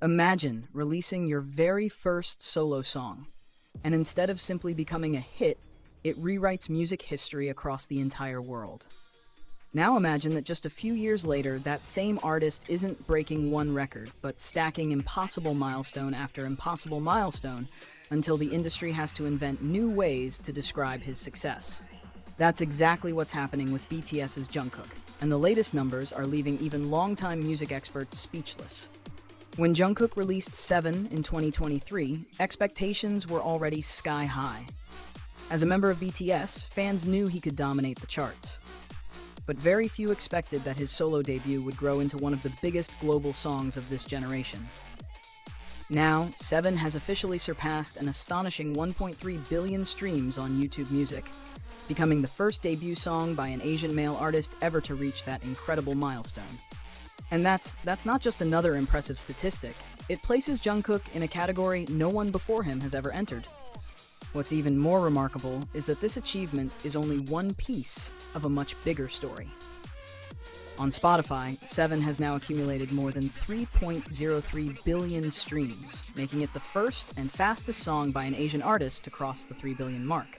Imagine releasing your very first solo song, and instead of simply becoming a hit, it rewrites music history across the entire world. Now imagine that just a few years later, that same artist isn't breaking one record, but stacking impossible milestone after impossible milestone until the industry has to invent new ways to describe his success. That's exactly what's happening with BTS's Jungkook, and the latest numbers are leaving even longtime music experts speechless. When Jungkook released 7 in 2023, expectations were already sky high. As a member of BTS, fans knew he could dominate the charts. But very few expected that his solo debut would grow into one of the biggest global songs of this generation. Now, 7 has officially surpassed an astonishing 1.3 billion streams on YouTube Music, becoming the first debut song by an Asian male artist ever to reach that incredible milestone. And that's not just another impressive statistic. It places Jungkook in a category no one before him has ever entered. What's even more remarkable is that this achievement is only one piece of a much bigger story. On Spotify, 7 has now accumulated more than 3.03 billion streams, making it the first and fastest song by an Asian artist to cross the 3 billion mark.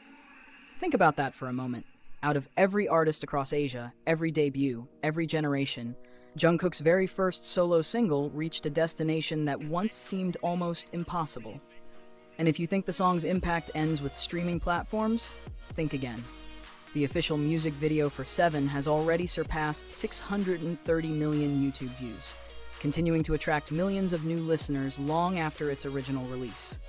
Think about that for a moment. Out of every artist across Asia, every debut, every generation, Jungkook's very first solo single reached a destination that once seemed almost impossible. And if you think the song's impact ends with streaming platforms, think again. The official music video for 7 has already surpassed 630 million YouTube views, continuing to attract millions of new listeners long after its original release.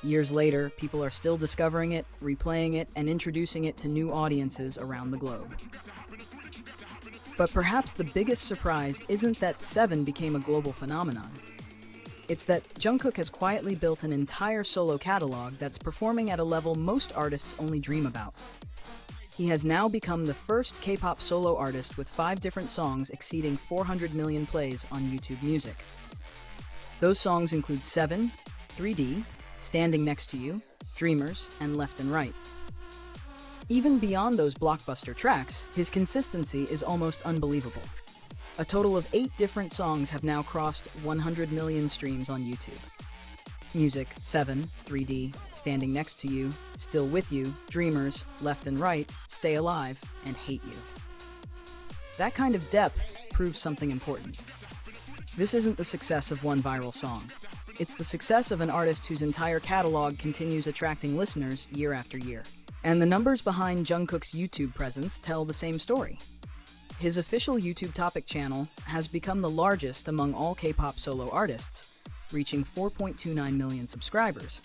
Years later, people are still discovering it, replaying it, and introducing it to new audiences around the globe. But perhaps the biggest surprise isn't that 7 became a global phenomenon. It's that Jungkook has quietly built an entire solo catalog that's performing at a level most artists only dream about. He has now become the first K-pop solo artist with 5 different songs exceeding 400 million plays on YouTube Music. Those songs include 7, 3D, Standing Next to You, Dreamers, and Left and Right. Even beyond those blockbuster tracks, his consistency is almost unbelievable. A total of 8 different songs have now crossed 100 million streams on YouTube. Music, 7, 3D, Standing Next to You, Still With You, Dreamers, Left and Right, Stay Alive, and Hate You. That kind of depth proves something important. This isn't the success of one viral song. It's the success of an artist whose entire catalog continues attracting listeners year after year. And the numbers behind Jungkook's YouTube presence tell the same story. His official YouTube topic channel has become the largest among all K-pop solo artists, reaching 4.29 million subscribers.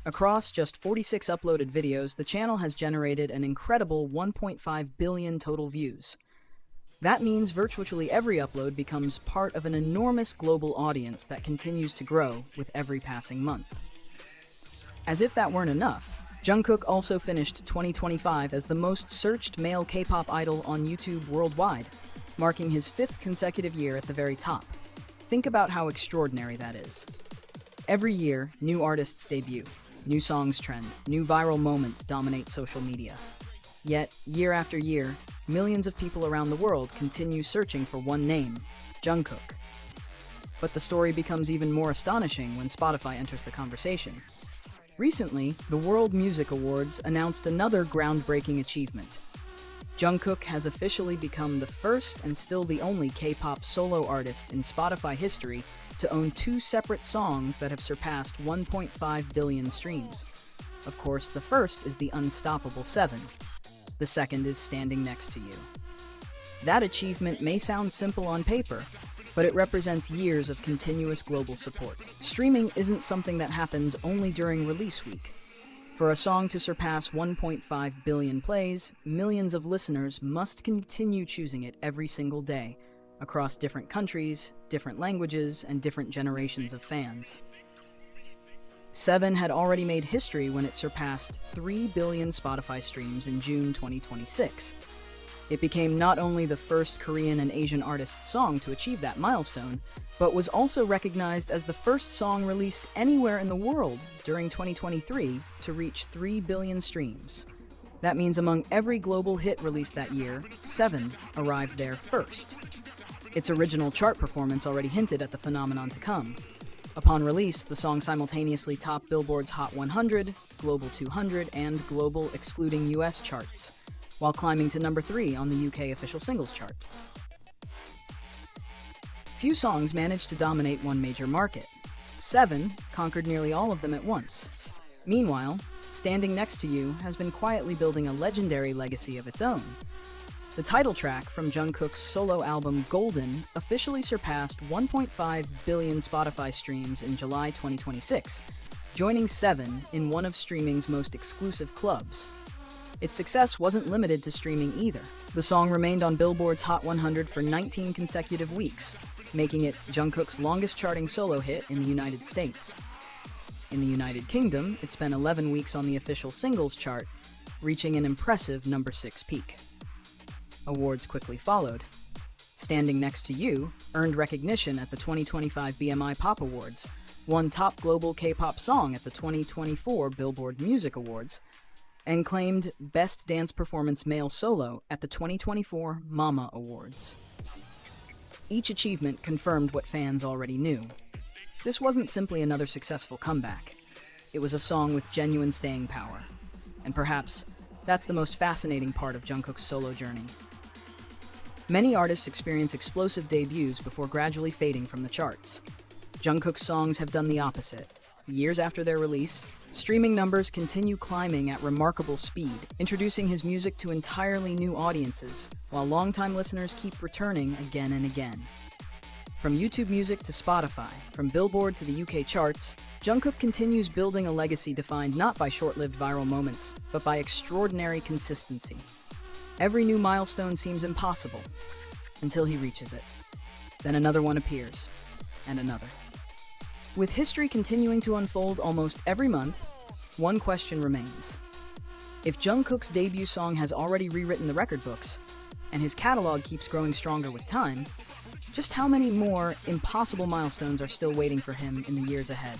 Across just 46 uploaded videos, the channel has generated an incredible 1.5 billion total views. That means virtually every upload becomes part of an enormous global audience that continues to grow with every passing month. As if that weren't enough, Jungkook also finished 2025 as the most searched male K-pop idol on YouTube worldwide, marking his 5th consecutive year at the very top. Think about how extraordinary that is. Every year, new artists debut, new songs trend, new viral moments dominate social media. Yet, year after year, millions of people around the world continue searching for one name, Jungkook. But the story becomes even more astonishing when Spotify enters the conversation. Recently, the World Music Awards announced another groundbreaking achievement. Jungkook has officially become the first and still the only K-pop solo artist in Spotify history to own 2 separate songs that have surpassed 1.5 billion streams. Of course, the first is the unstoppable 7. The second is Standing Next to You. That achievement may sound simple on paper, but it represents years of continuous global support. Streaming isn't something that happens only during release week. For a song to surpass 1.5 billion plays, millions of listeners must continue choosing it every single day, across different countries, different languages, and different generations of fans. 7 had already made history when it surpassed 3 billion Spotify streams in June 2026. It became not only the first Korean and Asian artist's song to achieve that milestone, but was also recognized as the first song released anywhere in the world during 2023 to reach 3 billion streams. That means among every global hit released that year, 7 arrived there first. Its original chart performance already hinted at the phenomenon to come. Upon release, the song simultaneously topped Billboard's Hot 100, Global 200, and Global excluding US charts, while climbing to number 3 on the UK official singles chart. Few songs managed to dominate one major market. 7 conquered nearly all of them at once. Meanwhile, Standing Next to You has been quietly building a legendary legacy of its own. The title track from Jungkook's solo album Golden officially surpassed 1.5 billion Spotify streams in July 2026, joining 7 in one of streaming's most exclusive clubs. Its success wasn't limited to streaming either. The song remained on Billboard's Hot 100 for 19 consecutive weeks, making it Jungkook's longest-charting solo hit in the United States. In the United Kingdom, it spent 11 weeks on the official singles chart, reaching an impressive number 6 peak. Awards quickly followed. Standing Next to You earned recognition at the 2025 BMI Pop Awards, won Top Global K-Pop Song at the 2024 Billboard Music Awards, and claimed Best Dance Performance Male Solo at the 2024 Mama Awards. Each achievement confirmed what fans already knew. This wasn't simply another successful comeback. It was a song with genuine staying power. And perhaps that's the most fascinating part of Jungkook's solo journey. Many artists experience explosive debuts before gradually fading from the charts. Jungkook's songs have done the opposite. Years after their release, streaming numbers continue climbing at remarkable speed, introducing his music to entirely new audiences, while longtime listeners keep returning again and again. From YouTube Music to Spotify, from Billboard to the UK charts, Jungkook continues building a legacy defined not by short-lived viral moments, but by extraordinary consistency. Every new milestone seems impossible, until he reaches it. Then another one appears, and another. With history continuing to unfold almost every month, one question remains. If Jungkook's debut song has already rewritten the record books, and his catalog keeps growing stronger with time, just how many more impossible milestones are still waiting for him in the years ahead?